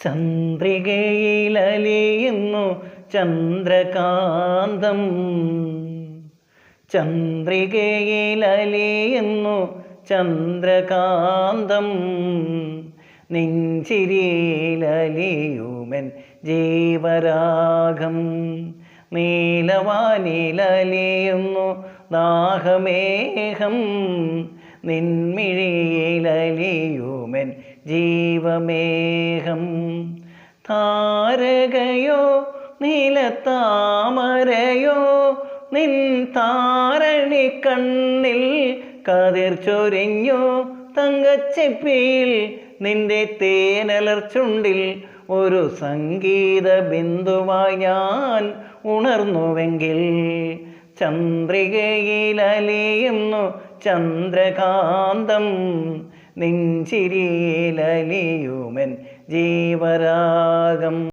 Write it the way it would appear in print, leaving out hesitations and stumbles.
ചന്ദ്രികയിലലിയുന്നു ചന്ദ്രകാന്തം, ചന്ദ്രികയിലലിയുന്നു ചന്ദ്രകാന്തം. നെഞ്ചിരിയിലലിയുമെൻ ജീവരാഗം, നീലവാനിലലിയുന്നു ദാഹമേഹം. നിൻമിഴിയിലലിയുമെൻ ജീവമേഹം. താരകയോ നീലത്താമരയോ നിൻ താരണിക്കണ്ണിൽ കതിർ ചൊരിഞ്ഞു. തങ്കച്ചെപ്പിയിൽ നിന്റെ തേനലർച്ചുണ്ടിൽ ഒരു സംഗീത ബിന്ദുവായി ഞാൻ ഉണർന്നുവെങ്കിൽ. ചന്ദ്രികയിലലിയുന്നു ചന്ദ്രകാന്തം, നെഞ്ചിരിയിലലിയുമെൻ ജീവരാഗം.